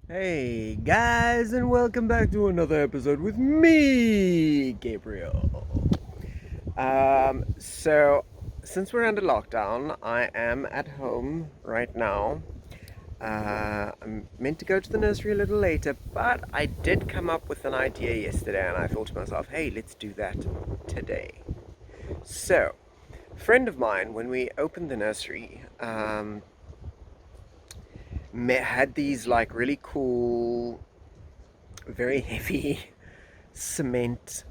Hey guys, and welcome back to another episode with me, Gabriel. So since we're under lockdown, I am at home right now. I'm meant to go to the nursery a little later, but I did come up with an idea yesterday, and I thought to myself, hey, let's do that today. So, a friend of mine, when we opened the nursery, had these like really cool, very heavy cement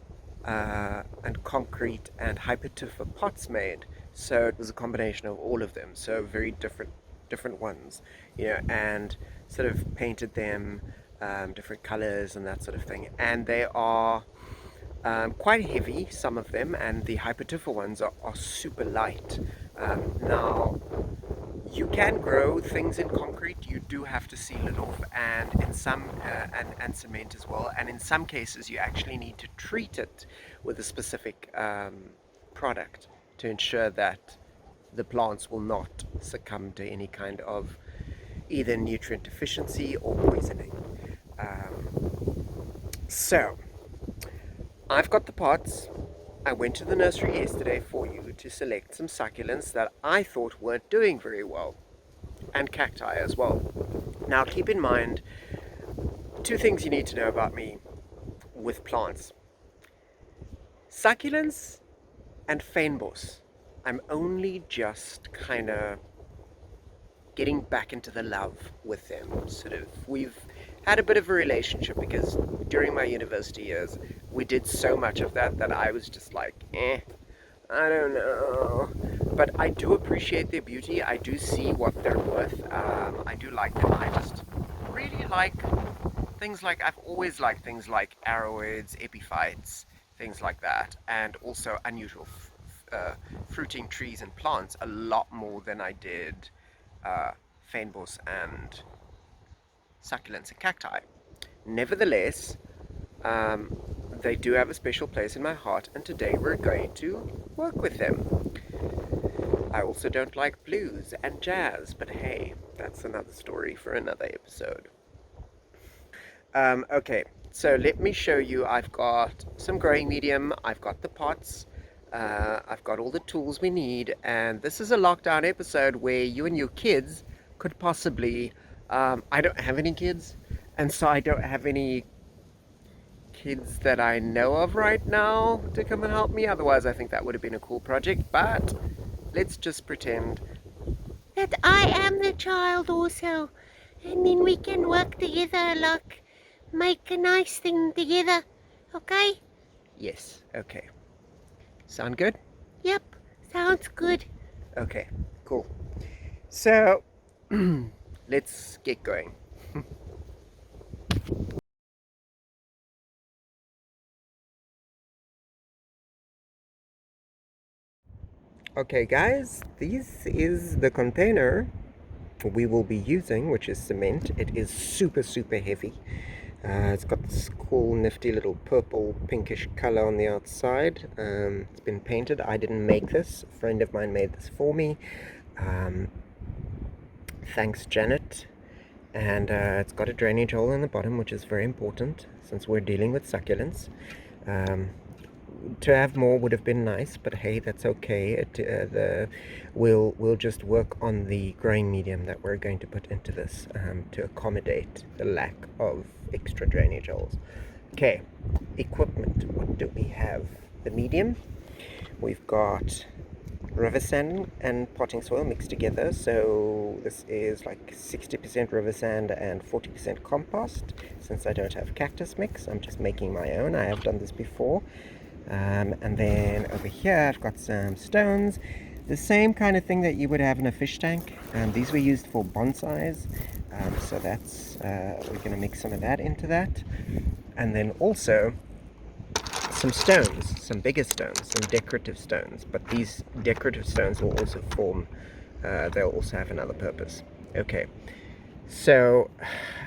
and concrete and hypertufa pots made. So it was a combination of all of them. So very different ones, and sort of painted them different colors and that sort of thing. And they are quite heavy, some of them, and the hypertufa ones are super light. Now, you can grow things in concrete. You do have to seal it off, and in some and cement as well. And in some cases, you actually need to treat it with a specific product to ensure that the plants will not succumb to any kind of either nutrient deficiency or poisoning. So I've got the pots. I went to the nursery yesterday for you to select some succulents that I thought weren't doing very well, and cacti as well. Now, keep in mind two things you need to know about me with plants: succulents and fynbos. I'm only just kind of getting back into the love with them. We've had a bit of a relationship because during my university years, we did so much of that I was just like, I don't know. But I do appreciate their beauty. I do see what they're worth. I do like them. I just really like things like, I've always liked things like arrowheads, epiphytes, things like that, and also unusual fruiting trees and plants a lot more than I did fynbos and succulents and cacti. Nevertheless, they do have a special place in my heart, and today we're going to work with them. I also don't like blues and jazz, but hey, that's another story for another episode. Okay, so let me show you. I've got some growing medium, I've got the pots, I've got all the tools we need, and this is a lockdown episode where you and your kids could possibly. I don't have any kids, and so I don't have any kids that I know of right now to come and help me. Otherwise, I think that would have been a cool project, but let's just pretend that I am the child also, and then we can work together, like make a nice thing together, okay? yes. Okay. Sound good? Yep, sounds good. Okay, cool. So, let's get going. Okay, guys, this is the container we will be using, which is cement. It is super heavy. It's got this cool, nifty little purple, pinkish color on the outside. It's been painted. I didn't make this. A friend of mine made this for me. Um, Thanks, Janet. And it's got a drainage hole in the bottom, which is very important since we're dealing with succulents. Um, to have more would have been nice, but hey, that's okay. We'll just work on the growing medium that we're going to put into this to accommodate the lack of extra drainage holes. Okay, equipment. What do we have? The medium. We've got river sand and potting soil mixed together. So this is like 60% river sand and 40% compost. Since I don't have cactus mix, I'm just making my own. I have done this before. And then over here I've got some stones, the same kind of thing that you would have in a fish tank. These were used for bonsais, so that's we're going to mix some of that into that. And then also some stones, some bigger stones, some decorative stones, but these decorative stones will also form, they'll also have another purpose. Okay, so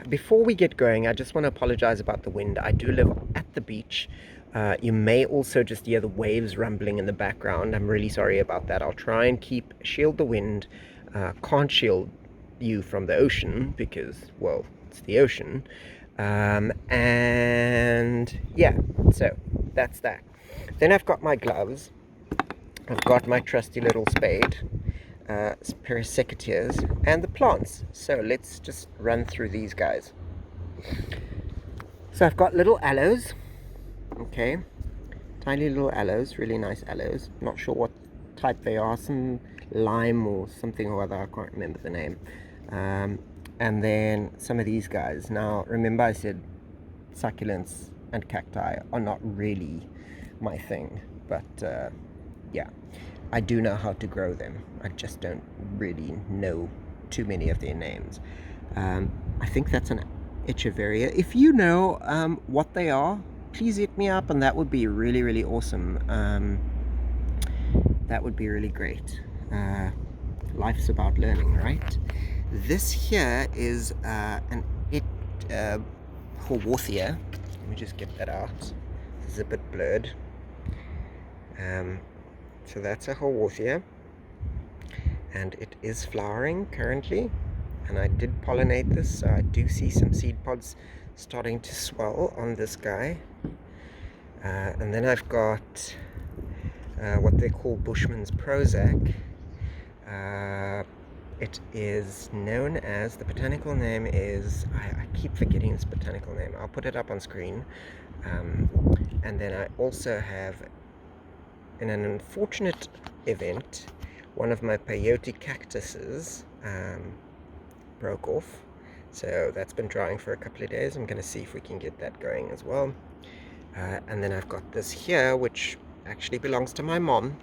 before we get going, I just want to apologize about the wind. I do live at the beach. You may also just hear the waves rumbling in the background. I'm really sorry about that. I'll try and shield the wind. Can't shield you from the ocean because, well, it's the ocean. And yeah, so that's that. Then I've got my gloves. I've got my trusty little spade, pair of secateurs, and the plants. So let's just run through these guys. So I've got little aloes, okay, tiny little aloes, really nice aloes. Not sure what type they are, some lime or something or other, I can't remember the name. And then some of these guys. Now remember I said succulents and cacti are not really my thing, but yeah, I do know how to grow them. I just don't really know too many of their names. I think that's an echeveria. If you know what they are, please hit me up, and that would be really, really awesome. That would be really great. Life's about learning, right? This here is an Haworthia. Let me just get that out. This is a bit blurred. So that's a Haworthia, and it is flowering currently, and I did pollinate this, so I do see some seed pods starting to swell on this guy. And then I've got what they call Bushman's Prozac. It is known as, the botanical name is, I keep forgetting its botanical name. I'll put it up on screen. And then I also have, in an unfortunate event, one of my peyote cactuses broke off. So that's been drying for a couple of days. I'm going to see if we can get that going as well. And then I've got this here, which actually belongs to my mom.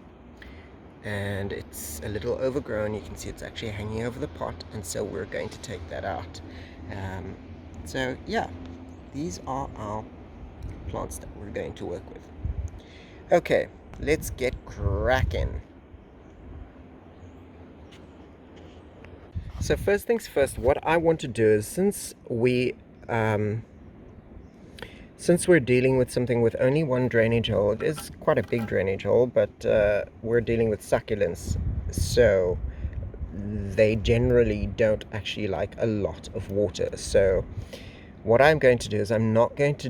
And it's a little overgrown. You can see it's actually hanging over the pot, and so we're going to take that out. So yeah, these are our plants that we're going to work with. Okay, let's get cracking. So first things first, what I want to do is, since we're dealing with something with only one drainage hole, it is quite a big drainage hole, but we're dealing with succulents, so they generally don't actually like a lot of water. So what I'm going to do is, I'm not going to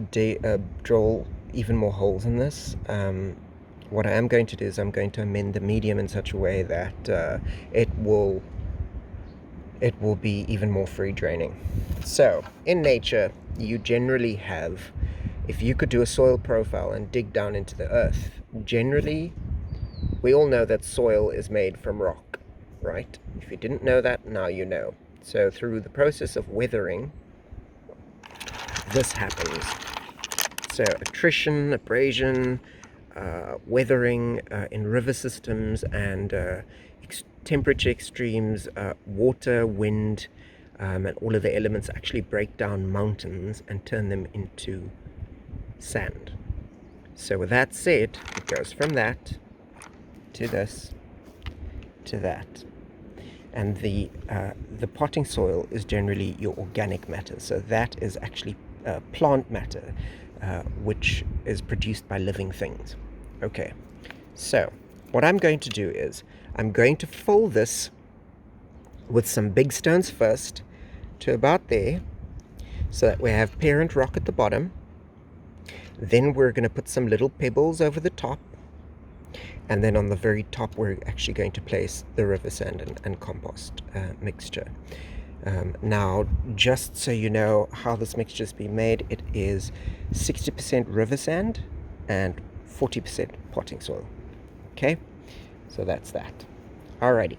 drill even more holes in this. What I am going to do is, I'm going to amend the medium in such a way that it will be even more free draining. So in nature, you generally have, if you could do a soil profile and dig down into the earth, generally, we all know that soil is made from rock, right? If you didn't know that, now you know. So through the process of weathering, this happens. So attrition, abrasion, weathering in river systems, and temperature extremes, water, wind, and all of the elements actually break down mountains and turn them into sand. So with that said, it goes from that to this to that, and the potting soil is generally your organic matter. So that is actually plant matter, which is produced by living things. Okay, so what I'm going to do is, I'm going to fill this with some big stones first to about there, so that we have parent rock at the bottom. Then we're going to put some little pebbles over the top, and then on the very top we're actually going to place the river sand and compost mixture. Now, just so you know how this mixture is being made, it is 60% river sand and 40% potting soil. Okay, so that's that. Alrighty.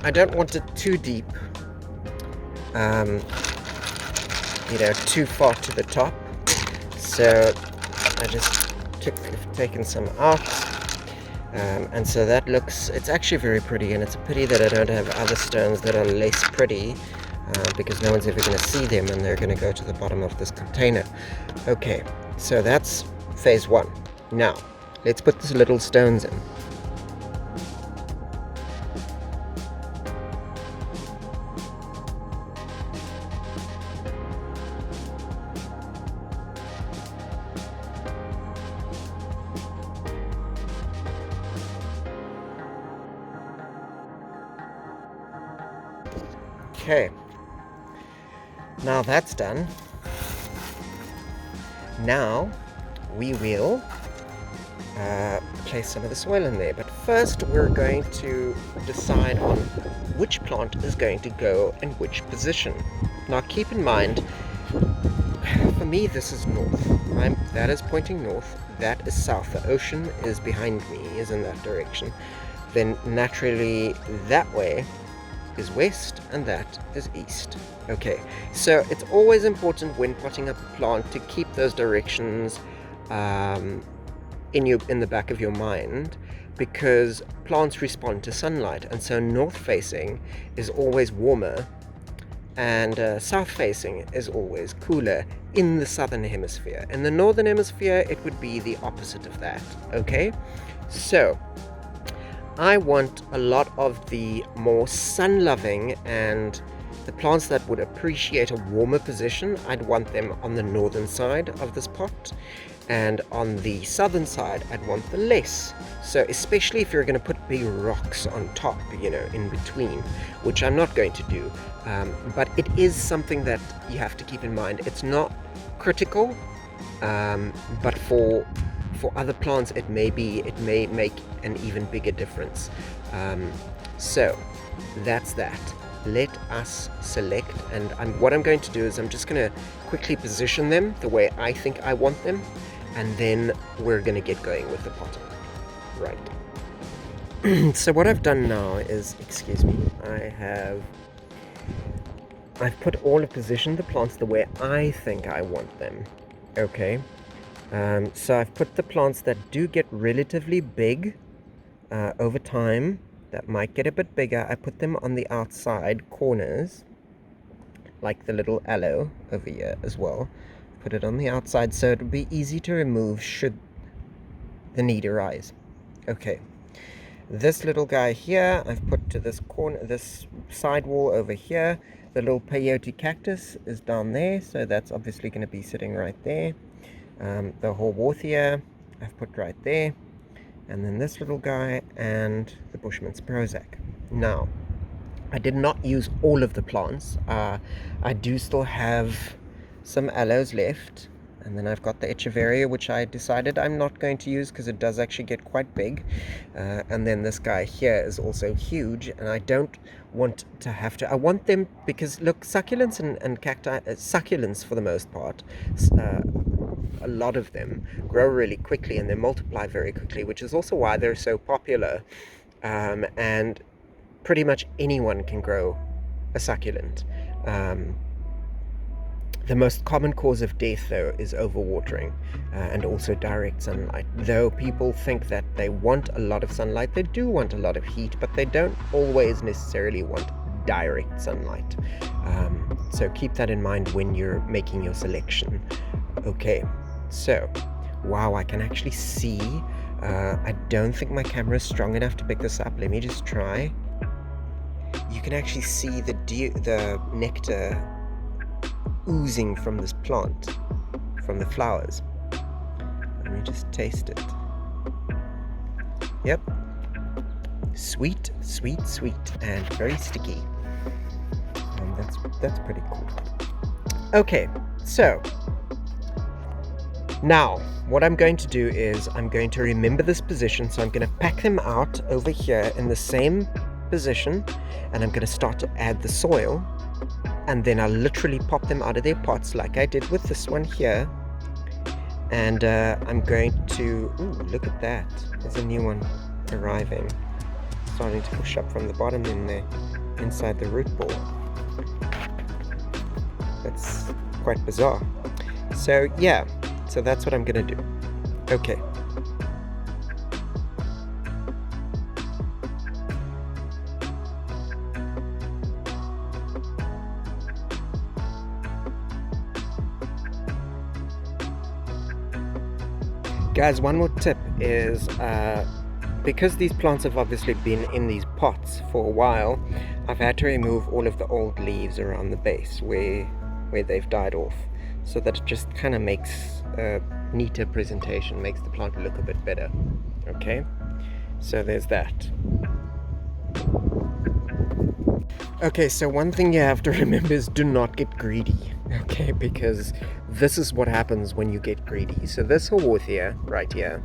I don't want it too deep, too far to the top. So I just taken some out, and so that looks, it's actually very pretty, and it's a pity that I don't have other stones that are less pretty, because no one's ever going to see them, and they're going to go to the bottom of this container. Okay, so that's phase one. Now, Let's put these little stones in. Okay, now that's done. Now we will place some of the soil in there, but first we're going to decide on which plant is going to go in which position. Now keep in mind, for me this is north. That is pointing north, that is south. The ocean is behind me, is in that direction. Then naturally that way is west and that is east. Okay, so it's always important when potting up a plant to keep those directions in the back of your mind, because plants respond to sunlight, and so north facing is always warmer and south facing is always cooler in the southern hemisphere. In the northern hemisphere it would be the opposite of that. Okay, so I want a lot of the more sun-loving and the plants that would appreciate a warmer position. I'd want them on the northern side of this pot, and on the southern side I'd want the less. So especially if you're going to put big rocks on top, in between, which I'm not going to do, but it is something that you have to keep in mind. It's not critical, but for other plants it may make an even bigger difference. So that's that. Let us select, and what I'm going to do is I'm just going to quickly position them the way I think I want them, and then we're going to get going with the potting. Right. So what I've done now is, I've positioned the plants the way I think I want them. Okay. So I've put the plants that do get relatively big over time, that might get a bit bigger. I put them on the outside corners, like the little aloe over here as well. Put it on the outside so it would be easy to remove should the need arise. Okay, this little guy here I've put to this corner, this side wall over here. The little peyote cactus is down there, so that's obviously going to be sitting right there. The Haworthia I've put right there, and then this little guy and the Bushman's Prozac. Now, I did not use all of the plants. I do still have some aloes left, and then I've got the Echeveria, which I decided I'm not going to use because it does actually get quite big. And then this guy here is also huge, and I don't want to have to. I want them because, look, succulents and cacti, succulents for the most part, a lot of them grow really quickly and they multiply very quickly, which is also why they're so popular. And pretty much anyone can grow a succulent. The most common cause of death, though, is overwatering and also direct sunlight. Though people think that they want a lot of sunlight, they do want a lot of heat, but they don't always necessarily want direct sunlight. So keep that in mind when you're making your selection. Okay, so, wow, I can actually see. I don't think my camera is strong enough to pick this up. Let me just try. You can actually see the nectar oozing from this plant, from the flowers. Let me just taste it. Yep. Sweet, sweet, sweet, and very sticky. That's pretty cool. Okay, so now what I'm going to do is I'm going to remember this position, so I'm going to pack them out over here in the same position, and I'm going to start to add the soil, and then I'll literally pop them out of their pots like I did with this one here. And I'm going to, ooh, look at that, there's a new one arriving, starting to push up from the bottom in there, inside the root ball. That's quite bizarre. So yeah, so that's what I'm gonna do. Okay. Guys, one more tip is because these plants have obviously been in these pots for a while, I've had to remove all of the old leaves around the base where they've died off, so that it just kind of makes a neater presentation, makes the plant look a bit better. Okay, so there's that. Okay, so one thing you have to remember is do not get greedy, okay, because this is what happens when you get greedy. So this Haworthia right here,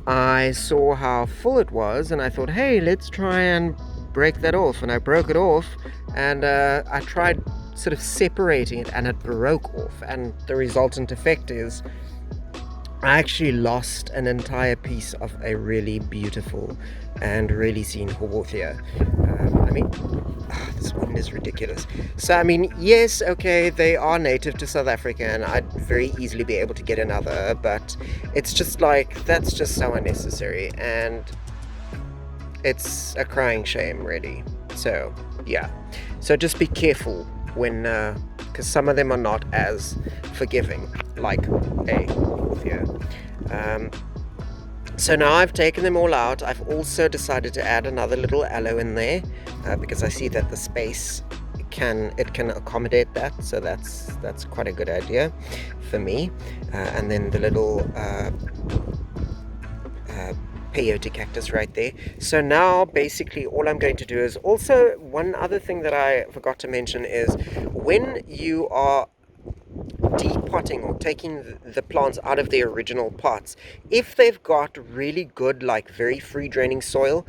I saw how full it was and I thought, hey, let's try and break that off. And I broke it off, and I tried sort of separating it, and it broke off, and the resultant effect is I actually lost an entire piece of a really beautiful and really seen Haworthia. This wind is ridiculous. So, I mean, yes, okay, they are native to South Africa, and I'd very easily be able to get another, but it's just like, that's just so unnecessary, and it's a crying shame, really. So, yeah. So just be careful when, because some of them are not as forgiving, like a Haworthia. So now I've taken them all out. I've also decided to add another little aloe in there because I see that the space can accommodate that, so that's quite a good idea for me. And then the little peyote cactus right there. So now basically all I'm going to do is, also one other thing that I forgot to mention is when you are depotting or taking the plants out of their original pots, if they've got really good, like very free draining soil,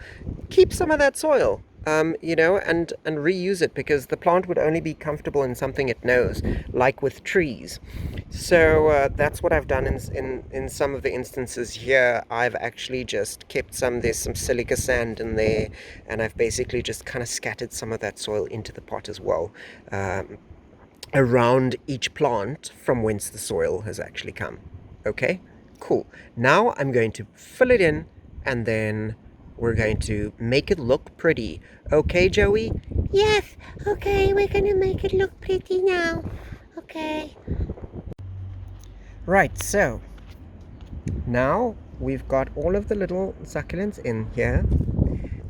keep some of that soil, and reuse it, because the plant would only be comfortable in something it knows, like with trees. So that's what I've done in some of the instances here. I've actually just kept there's some silica sand in there, and I've basically just kind of scattered some of that soil into the pot as well, around each plant from whence the soil has actually come. Okay, cool. Now I'm going to fill it in, and then we're going to make it look pretty. Okay, Joey? Yes, okay, we're gonna make it look pretty now. Okay. Right, so now we've got all of the little succulents in here,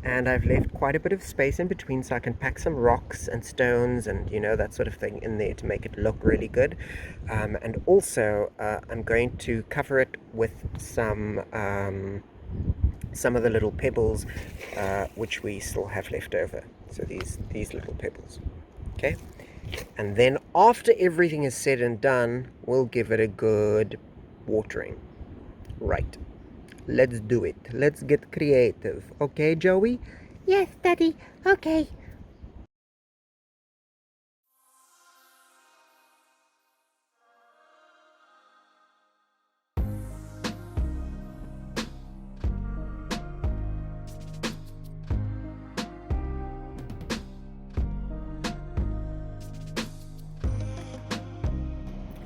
and I've left quite a bit of space in between so I can pack some rocks and stones and that sort of thing in there to make it look really good. And also I'm going to cover it with some of the little pebbles which we still have left over. So these little pebbles. Okay, and then after everything is said and done, we'll give it a good watering. Right. Let's do it. Let's get creative. Okay, Joey? Yes, Daddy. Okay.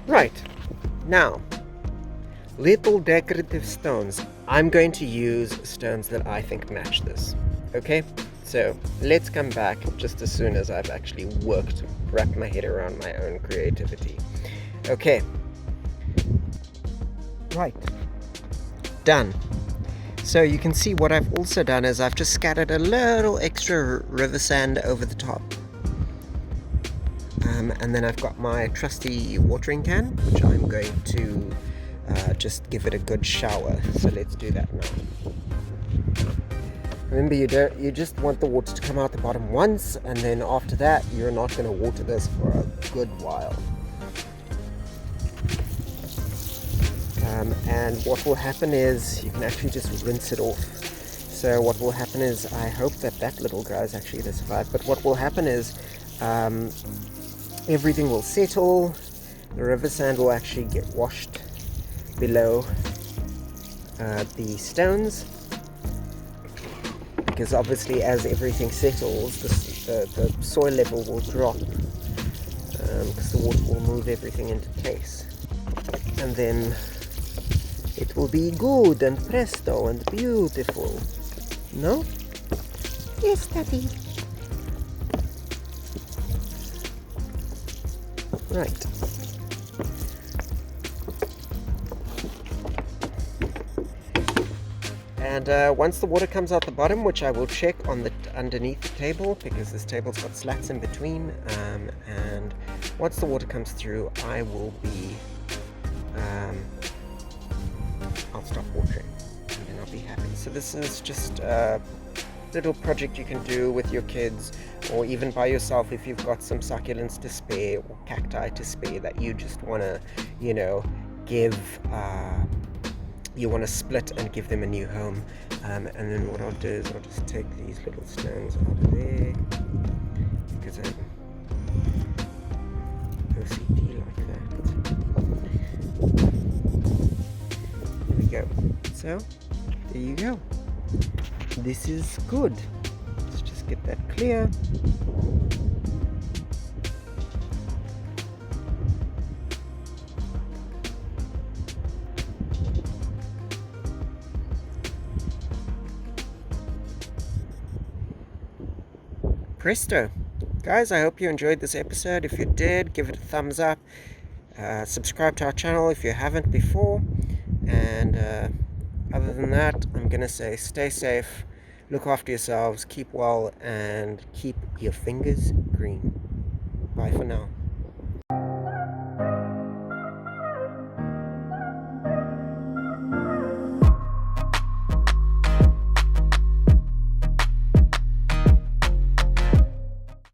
Right. Now, little decorative stones. I'm going to use stones that I think match this. Okay? So let's come back just as soon as I've actually wrapped my head around my own creativity. Okay. Right. Done. So you can see what I've also done is I've just scattered a little extra river sand over the top. And then I've got my trusty watering can, which I'm going to just give it a good shower. So let's do that now. Remember, you just want the water to come out the bottom once, and then after that you're not going to water this for a good while. And what will happen is you can actually just rinse it off. So what will happen is, I hope that little guy is actually going to survive, but what will happen is everything will settle, the river sand will actually get washed below the stones, because obviously as everything settles, the soil level will drop, because the water will move everything into place, and then it will be good and presto and beautiful. No? Yes, Daddy. Right. And once the water comes out the bottom, which I will check on the underneath the table because this table's got slats in between, and once the water comes through, I will be I'll stop watering and then I'll be happy. So this is just a little project you can do with your kids, or even by yourself if you've got some succulents to spare or cacti to spare that you just want to, give, you want to split and give them a new home. And then what I'll do is I'll just take these little stones out of there because I'm OCD like that. There we go. So there you go. This is good. Let's just get that clear. Presto. Guys, I hope you enjoyed this episode. If you did, give it a thumbs up. Subscribe to our channel if you haven't before. And other than that, I'm going to say stay safe, look after yourselves, keep well, and keep your fingers green. Bye for now.